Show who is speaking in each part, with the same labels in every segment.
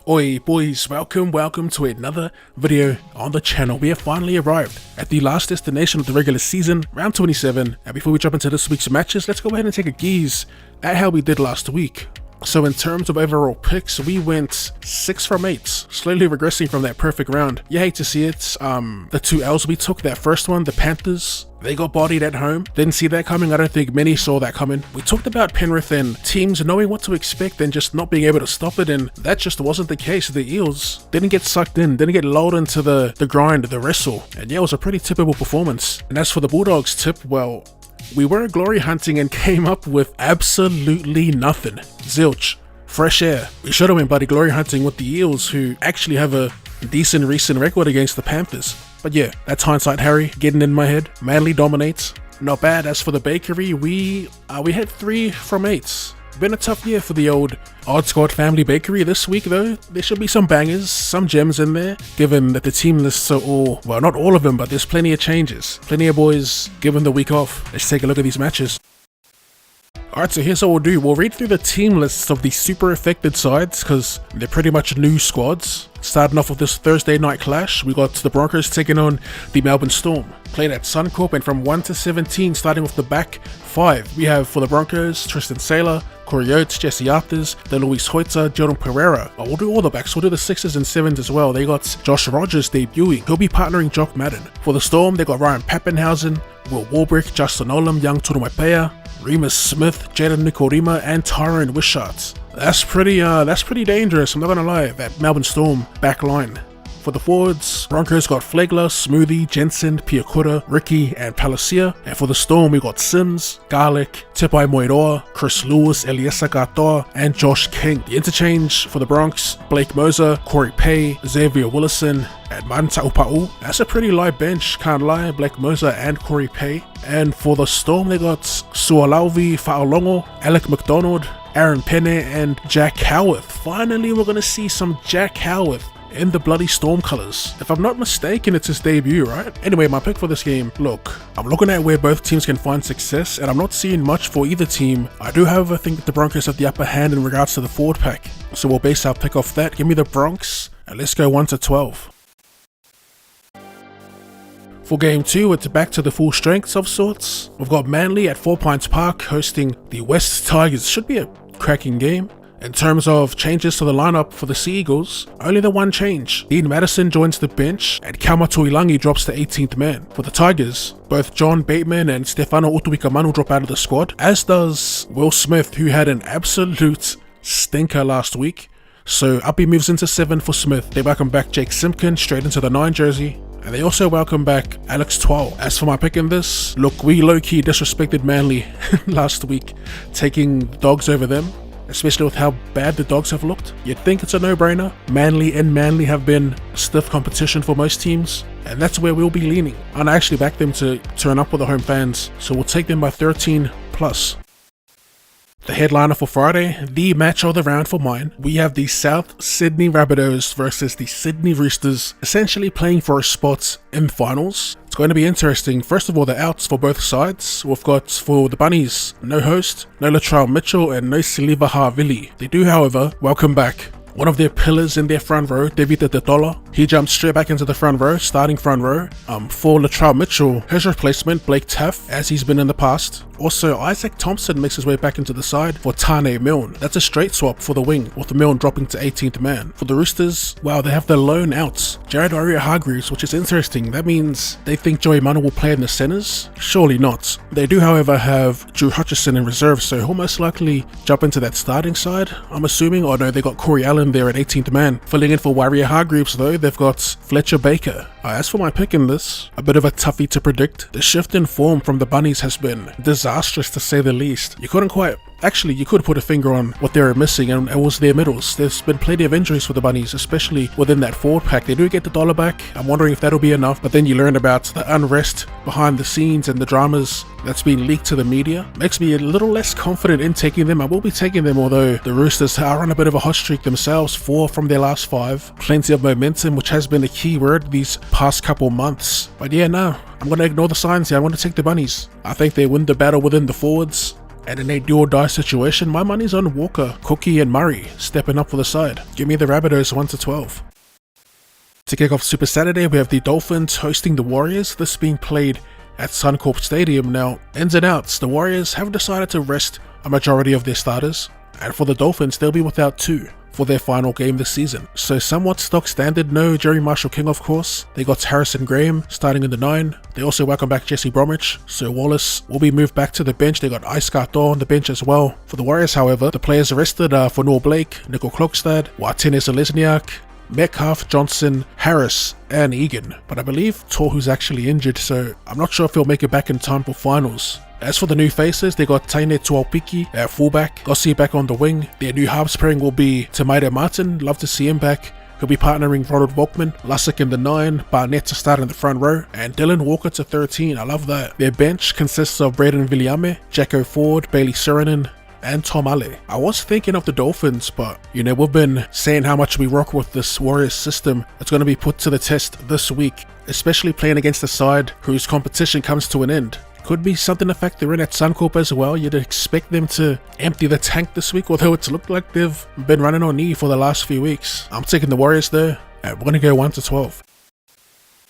Speaker 1: Oi boys, welcome to another video on the channel. We have finally arrived at the last destination of the regular season, round 27, and before we jump into this week's matches, let's go ahead and take a gaze at how we did last week. So in terms of overall picks, we went 6 from 8, slowly regressing from that perfect round. You hate to see it. The 2 L's we took, that first one, the Panthers, they got bodied at home. Didn't see that coming. I don't think many saw that coming. We talked about Penrith and teams knowing what to expect and just not being able to stop it, and that just wasn't the case. The Eels didn't get sucked in, didn't get lulled into the grind, the wrestle, and yeah, it was a pretty typical performance. And as for the Bulldogs tip, well, we were glory hunting and came up with absolutely nothing. Zilch. Fresh air. We should have went buddy glory hunting with the Eels, who actually have a decent recent record against the Panthers. But yeah, that's hindsight Harry getting in my head. Manly dominates. Not bad. As for the bakery, we had 3 from 8. Been a tough year for the old OddSquad family bakery. This week though, there should be some bangers, some gems in there, given that the team lists are all, well, not all of them, but there's plenty of changes. Plenty of boys given the week off. Let's take a look at these matches. Alright, so here's what we'll do. We'll read through the team lists of the super affected sides, because they're pretty much new squads. Starting off with this Thursday night clash, we got the Broncos taking on the Melbourne Storm. Played at Suncorp, and from 1 to 17, starting with the back 5, we have for the Broncos, Tristan Saylor, Corey Oates, Jesse Arthurs, the Luis Hoita, Jordan Pereira. We'll do all the backs, we'll do the 6s and 7s as well. They got Josh Rogers debuting. He'll be partnering Jock Madden. For the Storm, they got Ryan Pappenhausen, Will Warbrick, Justin Olam, Young Turumaipeia, Remus Smith, Jaden Nikorima, and Tyrone Wishart. That's pretty dangerous, I'm not gonna lie, that Melbourne Storm back line. For the forwards, Broncos got Flegler, Smoothie, Jensen, Piakura, Ricky, and Palacia. And for the Storm, we got Sims, Garlic, Tepai Moiroa, Chris Lewis, Eliesa Katoa, and Josh King. The interchange for the Bronx, Blake Moser, Corey Pay, Xavier Willison, and Manta Upa'u. That's a pretty light bench, can't lie, Blake Moser and Corey Pay. And for the Storm, they got Sualauvi Fa'alongo, Alec McDonald, Aaron Penne, and Jack Howarth. Finally, we're gonna see some Jack Howarth in the bloody Storm colours. If I'm not mistaken, it's his debut, right? Anyway, my pick for this game, look, I'm looking at where both teams can find success, and I'm not seeing much for either team. I do, however, think that the Broncos have the upper hand in regards to the forward pack, so we'll base our pick off that. Give me the Bronx, and let's go 1 to 12. For game 2, it's back to the full strengths of sorts. We've got Manly at 4 Pines Park hosting the West Tigers. Should be a cracking game. In terms of changes to the lineup for the Sea Eagles, only the one change. Dean Madison joins the bench and Kauma Tuilangi drops to 18th man. For the Tigers, both John Bateman and Stefano Utuikamanu drop out of the squad, as does Will Smith, who had an absolute stinker last week. So Uppy moves into 7 for Smith. They welcome back Jake Simpkin straight into the 9 jersey. And they also welcome back Alex Twal. As for my pick in this, look, we low-key disrespected Manly last week, taking the Dogs over them. Especially with how bad the Dogs have looked. You'd think it's a no-brainer. Manly have been stiff competition for most teams, and that's where we'll be leaning. And I actually back them to turn up with the home fans, so we'll take them by 13 plus. The headliner for Friday, the match of the round for mine, we have the South Sydney Rabbitohs versus the Sydney Roosters, essentially playing for a spot in finals. It's going to be interesting. First of all, the outs for both sides. We've got for the Bunnies, no host, no Latrell Mitchell, and no Siliva Havili. They do, however, welcome back one of their pillars in their front row, David Tetola. He jumped straight back into the front row, starting front row. For Latrell Mitchell, his replacement, Blake Taff, as he's been in the past. Also, Isaac Thompson makes his way back into the side for Tane Milne. That's a straight swap for the wing, with Milne dropping to 18th man. For the Roosters, wow, they have the lone outs, Jared Aria-Hargreaves, which is interesting. That means they think Joey Manu will play in the centres? Surely not. They do, however, have Drew Hutchison in reserve, so he'll most likely jump into that starting side, I'm assuming. Oh no, they got Corey Allen there at 18th man. Filling in for Aria-Hargreaves though, they've got Fletcher Baker. As for my pick in this, a bit of a toughie to predict. The shift in form from the Bunnies has been disastrous to say the least. You couldn't quite Actually, you could put a finger on what they were missing, and it was their middles. There's been plenty of injuries for the Bunnies, especially within that forward pack. They do get the dollar back. I'm wondering if that'll be enough, but then you learn about the unrest behind the scenes and the dramas that's been leaked to the media. Makes me a little less confident in taking them. I will be taking them, although the Roosters are on a bit of a hot streak themselves, 4 from their last 5. Plenty of momentum, which has been a key word these past couple months. But yeah, no, I'm going to ignore the signs here. I'm going to take the Bunnies. I think they win the battle within the forwards. And in a do-or-die situation, my money's on Walker, Cookie and Murray stepping up for the side. Give me the Rabbitohs 1-12. To kick off Super Saturday, we have the Dolphins hosting the Warriors, this being played at Suncorp Stadium. Now, ins and outs, the Warriors have decided to rest a majority of their starters, and for the Dolphins, they'll be without 2 for their final game this season. So somewhat stock standard, no Jerry Marshall-King of course. They got Harrison Graham starting in the 9. They also welcome back Jesse Bromwich, so Wallace will be moved back to the bench. They got Ice Cartor on the bench as well. For the Warriors, however, the players arrested are Fonor Blake, Nicol Klokstad, Watene Zelezniak, Metcalf, Johnson, Harris, and Egan. But I believe Tohu's actually injured, so I'm not sure if he'll make it back in time for finals. As for the new faces, they got Taine Tuaupiki at fullback, Gossi back on the wing. Their new halves pairing will be Tamaida Martin, love to see him back. He'll be partnering Ronald Volkman, Lussick in the 9, Barnett to start in the front row, and Dylan Walker to 13, I love that. Their bench consists of Braden Viliame, Jacko Ford, Bailey Surinnan, and Tom Ale. I was thinking of the Dolphins, but you know, we've been saying how much we rock with this Warriors system. It's going to be put to the test this week, especially playing against a side whose competition comes to an end. Could be something to factor in at Suncorp as well. You'd expect them to empty the tank this week, although it's looked like they've been running on E for the last few weeks. I'm taking the Warriors there, and we're going to go 1-12.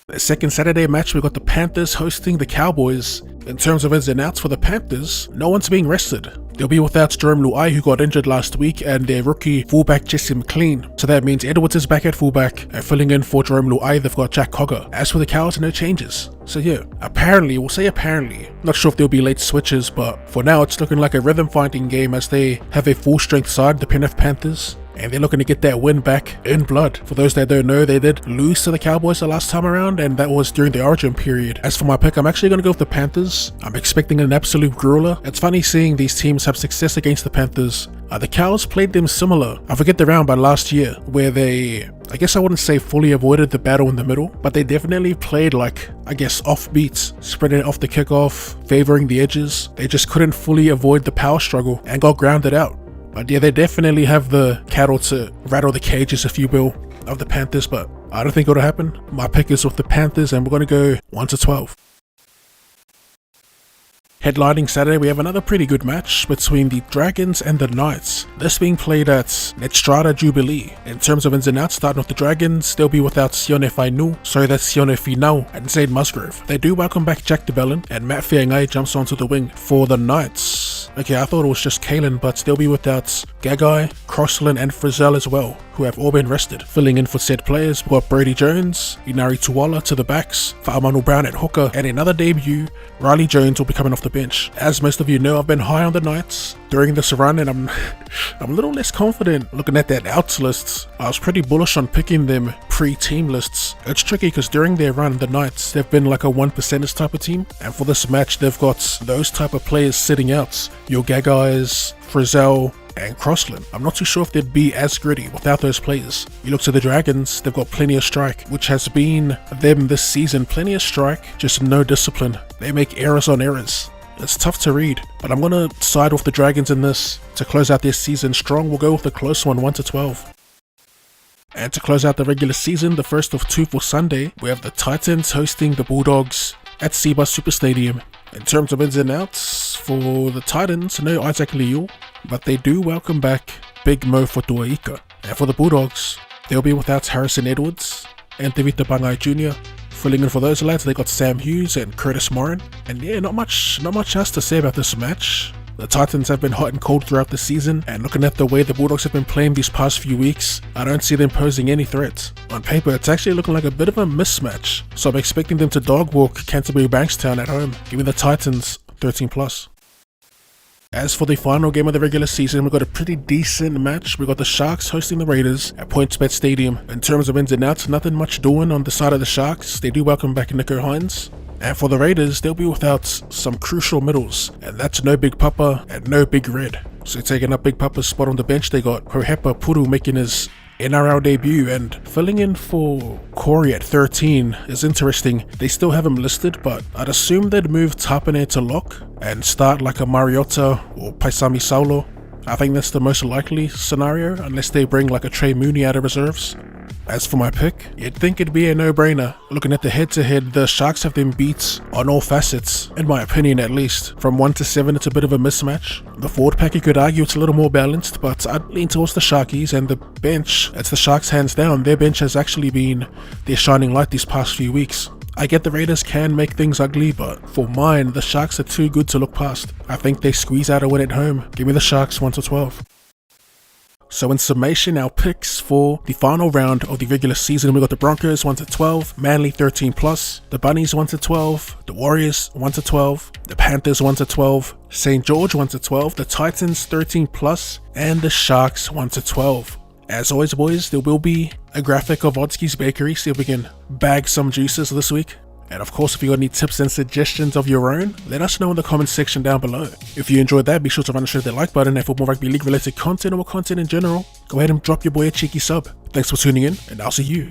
Speaker 1: The second Saturday match, we got the Panthers hosting the Cowboys. In terms of ins and outs for the Panthers, no one's being rested. They'll be without Jerome Luai, who got injured last week, and their rookie fullback Jesse McLean. So that means Edwards is back at fullback, and filling in for Jerome Luai, they've got Jack Cogger. As for the Cows, no changes. So yeah, apparently, we'll say apparently, not sure if there'll be late switches, but for now it's looking like a rhythm-finding game as they have a full-strength side, the Penrith Panthers. And they're looking to get that win back in blood. For those that don't know, they did lose to the Cowboys the last time around, and that was during the Origin period. As for my pick, I'm actually going to go with the Panthers. I'm expecting an absolute grueler. It's funny seeing these teams have success against the Panthers. The Cows played them similar. I forget the round, but last year, where they, I guess I wouldn't say fully avoided the battle in the middle, but they definitely played like, I guess, off beats, spreading it off the kickoff, favoring the edges. They just couldn't fully avoid the power struggle and got grounded out. But yeah, they definitely have the cattle to rattle the cages, if you will, of the Panthers, but I don't think it'll happen. My pick is with the Panthers, and we're going to go 1-12. Headlining Saturday, we have another pretty good match between the Dragons and the Knights. This being played at Netstrata Jubilee. In terms of ins and outs, starting with the Dragons, they'll be without Sione Finau and Zaid Musgrove. They do welcome back Jack DeBellin, and Matt Feangai jumps onto the wing for the Knights. Okay, I thought it was just Kalen, but they'll be without Gagai, Crossland, and Frizzell as well, who have all been rested. Filling in for said players, we've got Brady Jones, Inari Tuwala to the backs, Fa'amanu Brown at hooker, and another debut, Riley Jones will be coming off the bench. As most of you know, I've been high on the Knights during this run, and I'm a little less confident looking at that outs list. I was pretty bullish on picking them pre-team lists. It's tricky because during their run, the Knights, they've been like a 1%ers type of team, and for this match, they've got those type of players sitting out. Your Gagais, Frizzell, and Crossland. I'm not too sure if they'd be as gritty without those players. You look to the Dragons, they've got plenty of strike, which has been them this season. Plenty of strike, just no discipline. They make errors on errors. It's tough to read, but I'm going to side with the Dragons in this. To close out this season strong, we'll go with the close one, 1-12. And to close out the regular season, the first of 2 for Sunday, we have the Titans hosting the Bulldogs at Cbus Super Stadium. In terms of ins and outs, for the Titans, no Isaac Liu, but they do welcome back Big Mo Fotuaika. And for the Bulldogs, they'll be without Harrison Edwards and Tevita Bangai Jr. Filling in for those lads, they got Sam Hughes and Curtis Morin. And yeah, not much else to say about this match. The Titans have been hot and cold throughout the season, and looking at the way the Bulldogs have been playing these past few weeks, I don't see them posing any threat. On paper, it's actually looking like a bit of a mismatch, so I'm expecting them to dog walk Canterbury Bankstown at home, giving the Titans 13+. As for the final game of the regular season, we've got a pretty decent match. We've got the Sharks hosting the Raiders at PointsBet Stadium. In terms of ins and outs, nothing much doing on the side of the Sharks. They do welcome back Nico Hines. And for the Raiders, they'll be without some crucial middles, and that's no Big Papa and no Big Red. So taking up Big Papa's spot on the bench, they got Hohepa Puru making his NRL debut, and filling in for Corey at 13 is interesting. They still have him listed, but I'd assume they'd move Tapane to lock and start like a Mariota or Paisami Saulo. I think that's the most likely scenario, unless they bring like a Trey Mooney out of reserves. As for my pick, you'd think it'd be a no-brainer. Looking at the head-to-head, the Sharks have them beat on all facets, in my opinion at least. From 1 to 7, it's a bit of a mismatch. The forward pack, you could argue it's a little more balanced, but I'd lean towards the Sharkies, and the bench, it's the Sharks hands down. Their bench has actually been their shining light these past few weeks. I get the Raiders can make things ugly, but for mine, the Sharks are too good to look past. I think they squeeze out a win at home. Give me the Sharks 1 to 12. So in summation, our picks for the final round of the regular season, we got the Broncos 1 to 12, Manly 13 plus, the Bunnies 1 to 12, the Warriors 1 to 12, the Panthers 1 to 12, St. George 1 to 12, the Titans 13 plus, and the Sharks 1 to 12. As always, boys, there will be a graphic of Oddski's Bakery, see if we can bag some juices this week. And of course, if you got any tips and suggestions of your own, let us know in the comments section down below. If you enjoyed that, be sure to run and share that like button, and for more rugby league related content or content in general, go ahead and drop your boy a cheeky sub. Thanks for tuning in, and I'll see you.